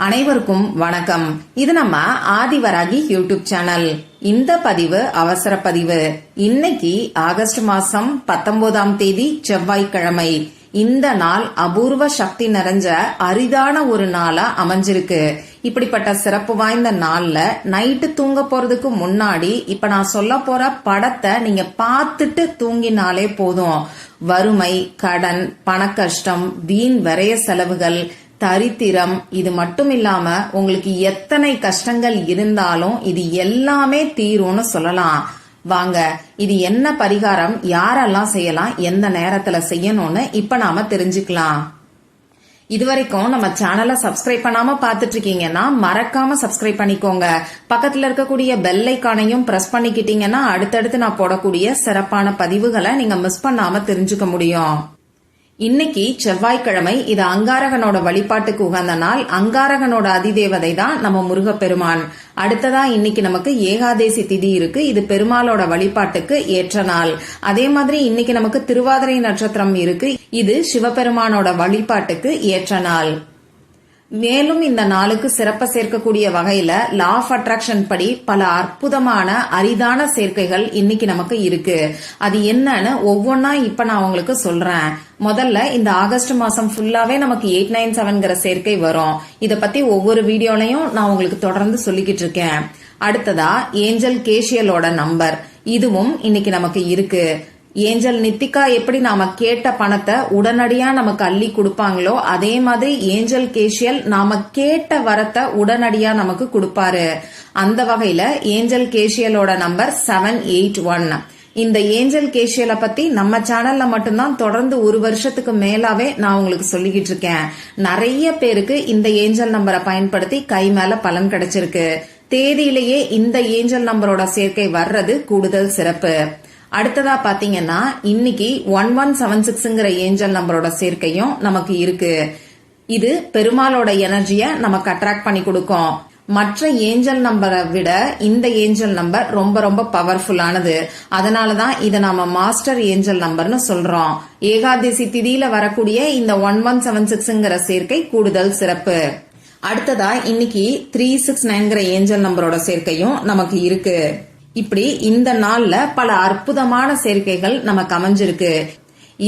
அனைவருக்கும் வணக்கம். இது நம்ம ஆதிவராகி யூடியூப் சேனல். இந்த பதிவு அவசர பதிவு. இன்னைக்கு ஆகஸ்ட் மாசம் 19ஆம் தேதி செவ்வாய்க்கிழமை. இந்த நாள் அபூர்வ சக்தி நிறைஞ்ச அரிதான ஒரு நாளா அமைஞ்சிருக்கு. இப்படிப்பட்ட சிறப்பு வாய்ந்த நாள்ல நைட்டு தூங்க போறதுக்கு முன்னாடி இப்ப நான் சொல்ல போற படத்தை நீங்க பார்த்துட்டு தூங்கினாலே போதும். வறுமை, கடன், பணக்கஷ்டம், வீண் விரய செலவுகள், தரித்திரம், இது மட்டும் இல்லாம உங்களுக்கு எத்தனை கஷ்டங்கள் இருந்தாலும் இது எல்லாமே தீரும்னு சொல்லலாம். வாங்க, இது என்ன பரிகாரம், யாரெல்லாம் செய்யலாம், எந்த நேரத்துல செய்யணும்னு இப்ப நாம தெரிஞ்சுக்கலாம். இதுவரைக்கும் நம்ம சேனலை சப்ஸ்கிரைப் பண்ணாம பாத்துட்டு இருக்கீங்கன்னா மறக்காம சப்ஸ்கிரைப் பண்ணிக்கோங்க. பக்கத்துல இருக்கக்கூடிய பெல் ஐகானையும் பிரஸ் பண்ணிக்கிட்டீங்கன்னா அடுத்தடுத்து நான் போடக்கூடிய சிறப்பான பதிவுகளை நீங்க மிஸ் பண்ணாம தெரிஞ்சுக்க முடியும். இன்னைக்கு செவ்வாய்க்கிழமை. இது அங்காரகனோட வழிபாட்டுக்கு உகந்த நாள். அங்காரகனோட அதிதேவதை தான் நம்ம முருகப்பெருமான். அடுத்ததா இன்னைக்கு நமக்கு ஏகாதேசி திதி இருக்கு. இது பெருமாளோட வழிபாட்டுக்கு ஏற்ற நாள். அதே மாதிரி இன்னைக்கு நமக்கு திருவாதிரை நட்சத்திரம் இருக்கு. இது சிவபெருமானோட வழிபாட்டுக்கு ஏற்ற நாள். மேலும் இந்த நாளுக்கு சிறப்ப சேர்க்கக்கூடிய வகையில லா ஆஃப் அட்ராக்ஷன் படி பல அற்புதமான அரிதான சேர்க்கைகள் இன்னைக்கு நமக்கு இருக்கு. அது என்னன்னு ஒவ்வொன்னா இப்ப நான் உங்களுக்கு சொல்றேன். முதல்ல இந்த ஆகஸ்ட் மாசம் ஃபுல்லாவே நமக்கு 897 சேர்க்கை வரும். இத பத்தி ஒவ்வொரு வீடியோலையும் நான் உங்களுக்கு தொடர்ந்து சொல்லிக்கிட்டு இருக்கேன். அடுத்ததா ஏஞ்சல் கேஷியலோட நம்பர், இதுவும் இன்னைக்கு நமக்கு இருக்கு. ஏஞ்சல் நித்திகா எப்படி நாம கேட்ட பணத்தை உடனடியா நமக்கு அள்ளி கொடுப்பாங்களோ அதே மாதிரி ஏஞ்சல் கேஷியல் நாம கேட்ட வரத்தை உடனடியா நமக்கு கொடுப்பாரு. அந்த வகையில ஏஞ்சல் கேஷியலோட நம்பர் 781. இந்த ஏஞ்சல் கேஷியலை பத்தி நம்ம சேனல்ல மட்டும்தான் தொடர்ந்து ஒரு வருஷத்துக்கு மேலாவே நான் உங்களுக்கு சொல்லிக்கிட்டு இருக்கேன். நிறைய பேருக்கு இந்த ஏஞ்சல் நம்பரை பயன்படுத்தி கை மேல பலன் கிடைச்சிருக்கு. தேதியிலேயே இந்த ஏஞ்சல் நம்பரோட சேர்க்கை வர்றது கூடுதல் சிறப்பு. அடுத்ததா பாத்தீங்கன்னா இன்னைக்கு 1176ங்கிற ஏஞ்சல் நம்பரோட சேர்க்கையும் நமக்கு இருக்கு. இது பெருமாளோட எனர்ஜிய நமக்கு அட்ராக்ட் பண்ணி கொடுக்கும். மற்ற ஏஞ்சல் நம்பரை விட இந்த ஏஞ்சல் நம்பர் ரொம்ப ரொம்ப பவர்ஃபுல்லானது. அதனாலதான் இதை நாம மாஸ்டர் ஏஞ்சல் நம்பர்னு சொல்றோம். ஏகாதசி திதியில வரக்கூடிய இந்த 1176ங்கிற சேர்க்கை கூடுதல் சிறப்பு. அடுத்ததா இன்னைக்கு 369ங்கிற ஏஞ்சல் நம்பரோட சேர்க்கையும் நமக்கு இருக்கு. இப்படி இந்த நாள்ல பல அற்புதமான சேர்க்கைகள் நமக்கு அமைஞ்சிருக்கு.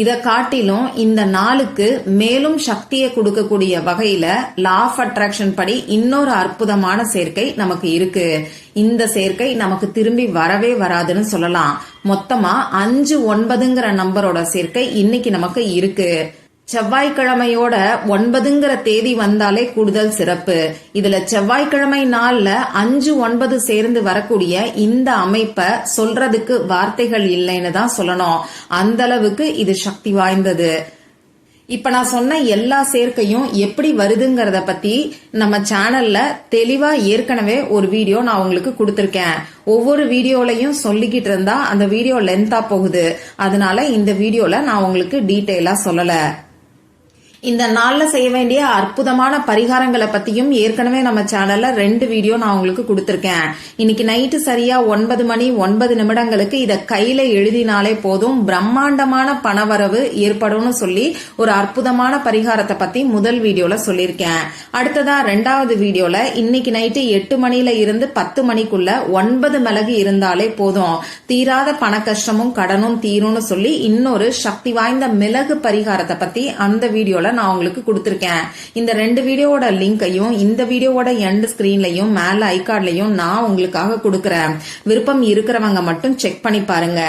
இத காட்டிலும் இந்த நாளுக்கு மேலும் சக்தியை கொடுக்கக்கூடிய வகையில லா ஆஃப் அட்ராக்ஷன் படி இன்னொரு அற்புதமான சேர்க்கை நமக்கு இருக்கு. இந்த சேர்க்கை நமக்கு திரும்பி வரவே வராதுன்னு சொல்லலாம். மொத்தமா 5-9ங்கிற நம்பரோட சேர்க்கை இன்னைக்கு நமக்கு இருக்கு. செவ்வாய்க்கிழமையோட 9ங்கிற தேதி வந்தாலே கூடுதல் சிறப்பு. இதுல செவ்வாய்க்கிழமை நாள்ல 5-9 சேர்ந்து வரக்கூடிய இந்த அமைப்பை சொல்றதுக்கு வார்த்தைகள் இல்லைன்னு தான் சொல்லணும். அந்த அளவுக்கு இது சக்தி வாய்ந்தது. இப்ப நான் சொன்ன எல்லா சேர்க்கையும் எப்படி வருதுங்கிறத பத்தி நம்ம சேனல்ல தெளிவா ஏற்கனவே ஒரு வீடியோ நான் உங்களுக்கு கொடுத்திருக்கேன். ஒவ்வொரு வீடியோலையும் சொல்லிக்கிட்டு இருந்தா அந்த வீடியோ லென்த்தா போகுது. அதனால இந்த வீடியோல நான் உங்களுக்கு டீட்டெயிலா சொல்லல. இந்த நாள்ல செய்ய வேண்டிய அற்புதமான பரிகாரங்களை பத்தியும் ஏற்கனவே நம்ம சேனல்ல 2 வீடியோ நான் உங்களுக்கு கொடுத்திருக்கேன். இன்னைக்கு நைட்டு சரியா 9 மணி 9 நிமிடங்களுக்கு இத கையில எழுதினாலே போதும் பிரம்மாண்டமான பணவரவு ஏற்படும்னு சொல்லி ஒரு அற்புதமான பரிகாரத்தை பத்தி முதல் வீடியோல சொல்லியிருக்கேன். அடுத்ததா 2வது வீடியோல இன்னைக்கு நைட்டு 8 மணில இருந்து 10 மணிக்குள்ள 9 மிளகு இருந்தாலே போதும் தீராத பண கஷ்டமும் கடனும் தீரும்னு சொல்லி இன்னொரு சக்தி வாய்ந்த மிளகு பரிகாரத்தை பத்தி அந்த வீடியோல நான் உங்களுக்கு கொடுத்திருக்கேன். இந்த 2 வீடியோவோட லிங்கையும் இந்த வீடியோவோட எண்ட் ஸ்கிரீன்லயும் மேல ஐகார்ட்லயும் நான் உங்களுக்காக கொடுக்கறேன். விருப்பம் இருக்கிறவங்க மட்டும் செக் பண்ணி பாருங்க.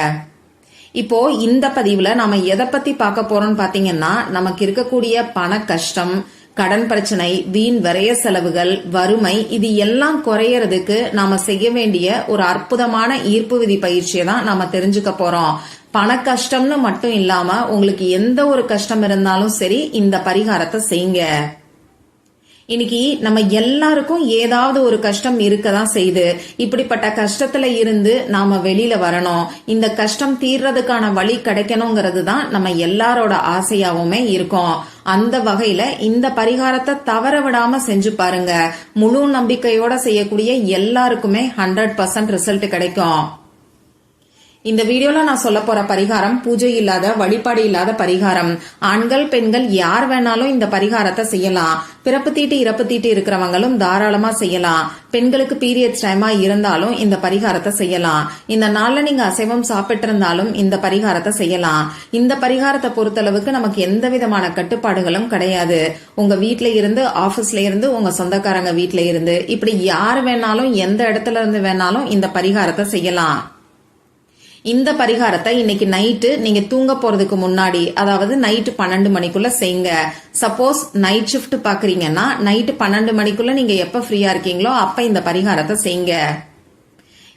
இப்போ இந்த பதிவுல நாம எதை பத்தி பார்க்க போறோம்னு பாத்தீங்கன்னா நமக்கு இருக்கக்கூடிய பண கஷ்டம், கடன் பிரச்சனை, வீண் விரய செலவுகள், வறுமை, இது எல்லாம் குறையறதுக்கு நாம செய்ய வேண்டிய ஒரு அற்புதமான ஈர்ப்பு விதி பயிற்சியை தான் நாம தெரிஞ்சுக்க போறோம். பண கஷ்டம்னு மட்டும் இல்லாம உங்களுக்கு எந்த ஒரு கஷ்டம் இருந்தாலும் சரி இந்த பரிகாரத்தை செய்யுங்க. இன்னைக்கு நம்ம எல்லாருக்கும் ஏதாவது ஒரு கஷ்டம் இருக்கதான் செய்யுது. இப்படிப்பட்ட கஷ்டத்துல இருந்து நாம வெளியில வரணும். இந்த கஷ்டம் தீர்றதுக்கான வழி கிடைக்கணுங்கிறது தான் நம்ம எல்லாரோட ஆசையாவுமே இருக்கும். அந்த வகையில இந்த பரிகாரத்தை தவற விடாம செஞ்சு பாருங்க. முழு நம்பிக்கையோட செய்யக்கூடிய எல்லாருக்குமே 100% ரிசல்ட் கிடைக்கும். இந்த வீடியோல நான் சொல்ல போற பரிகாரம் பூஜை இல்லாத வழிபாடு இல்லாத பரிகாரம். ஆண்கள் பெண்கள் யார் வேணாலும் இந்த பரிகாரத்தை செய்யலாம். பிறப்பு தீட்டு இறப்பு தீட்டு இருக்கிறவங்களும் தாராளமா செய்யலாம். பெண்களுக்கு பீரியட்ஸ் டைமா இருந்தாலும் இந்த பரிகாரத்தை செய்யலாம். இந்த நாள்ல நீங்க அசைவம் சாப்பிட்டு இருந்தாலும் இந்த பரிகாரத்தை செய்யலாம். இந்த பரிகாரத்தை பொறுத்தளவுக்கு நமக்கு எந்த விதமான கட்டுப்பாடுகளும் கிடையாது. உங்க வீட்ல இருந்து, ஆபீஸ்ல இருந்து, உங்க சொந்தக்காரங்க வீட்ல இருந்து, இப்படி யார் வேணாலும் எந்த இடத்துல இருந்து வேணாலும் இந்த பரிகாரத்தை செய்யலாம். இந்த பரிகாரத்தை இன்னைக்கு நைட்டு நீங்க தூங்க போறதுக்கு முன்னாடி, அதாவது நைட்டு 12 மணிக்குள்ள செய்யுங்க. சப்போஸ் நைட் ஷிஃப்ட் பாக்குறீங்கன்னா நைட்டு 12 மணிக்குள்ள நீங்க எப்ப ஃப்ரீயா இருக்கீங்களோ அப்ப இந்த பரிகாரத்தை செய்யுங்க.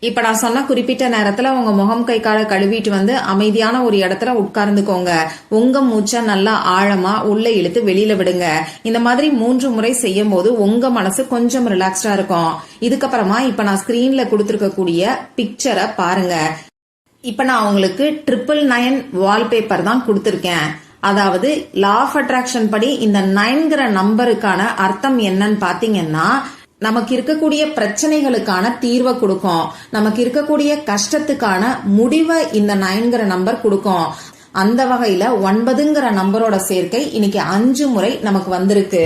இப்ப நான் சொன்ன குறிப்பிட்ட நேரத்துல உங்க முகம் கை காலை கழுவிட்டு வந்து அமைதியான ஒரு இடத்துல உட்கார்ந்துக்கோங்க. உங்க மூச்சை நல்லா ஆழமா உள்ள இழுத்து வெளியில விடுங்க. இந்த மாதிரி 3 முறை செய்யும் போது உங்க மனசு கொஞ்சம் ரிலாக்ஸ்டா இருக்கும். இதுக்கப்புறமா இப்ப நான் ஸ்கிரீன்ல கொடுத்திருக்கக்கூடிய பிக்சரை பாருங்க. இப்ப நான் உங்களுக்கு 999 வால்பேப்பர் தான் கொடுத்திருக்கேன். அதாவது லா ஆஃப் அட்ராக்ஷன் படி இந்த 9ங்கிற நம்பருக்கான அர்த்தம் என்னன்னு பாத்தீங்கன்னா, நமக்கு இருக்கக்கூடிய பிரச்சனைகளுக்கான தீர்வை கொடுக்கும். நமக்கு இருக்கக்கூடிய கஷ்டத்துக்கான முடிவை இந்த 9ங்கிற நம்பர் கொடுக்கும். அந்த வகையில 9ங்கிற நம்பரோட சேர்க்கை இன்னைக்கு 5 முறை நமக்கு வந்திருக்கு.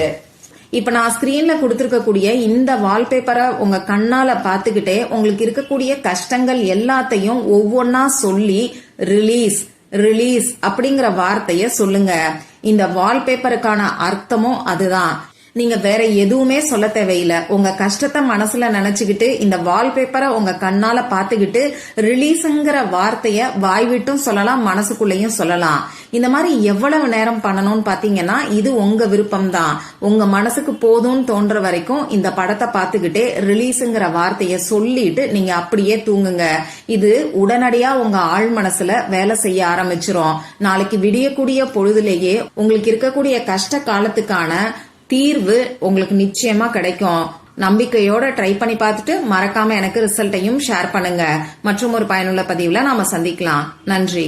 இப்ப நான் ஸ்கிரீன்ல கொடுத்திருக்கக்கூடிய இந்த வால்பேப்பரை உங்க கண்ணால பாத்துக்கிட்டே உங்களுக்கு இருக்கக்கூடிய கஷ்டங்கள் எல்லாத்தையும் ஒவ்வொன்னா சொல்லி ரிலீஸ் ரிலீஸ் அப்படிங்கிற வார்த்தைய சொல்லுங்க. இந்த வால்பேப்பருக்கான அர்த்தமும் அதுதான். நீங்க வேற எதுவுமே சொல்ல தேவையில்லை. உங்க கஷ்டத்தை மனசுல நினைச்சுக்கிட்டு இந்த வால்பேப்பரை உங்க கண்ணால பாத்துக்கிட்டு ரிலீஸ்ங்கிற வார்த்தைய வாய்விட்டும் சொல்லலாம், மனசுக்குள்ளேயும் சொல்லலாம். இந்த மாதிரி எவ்வளவு நேரம் பண்ணணும்னு பாத்தீங்கன்னா இது உங்க விருப்பம் தான். உங்க மனசுக்கு போதும்னு தோன்ற வரைக்கும் இந்த படத்தை பாத்துக்கிட்டே ரிலீஸ்ங்கிற வார்த்தைய சொல்லிட்டு நீங்க அப்படியே தூங்குங்க. இது உடனடியா உங்க ஆழ் மனசுல வேலை செய்ய ஆரம்பிச்சிரும். நாளைக்கு விடியக்கூடிய பொழுதுலேயே உங்களுக்கு இருக்கக்கூடிய கஷ்ட காலத்துக்கான தீர்வு உங்களுக்கு நிச்சயமா கிடைக்கும். நம்பிக்கையோட ட்ரை பண்ணி பார்த்துட்டு மறக்காம எனக்கு ரிசல்ட்டையும் ஷேர் பண்ணுங்க. மற்றும் ஒரு பயனுள்ள பதிவுல நாம சந்திக்கலாம். நன்றி.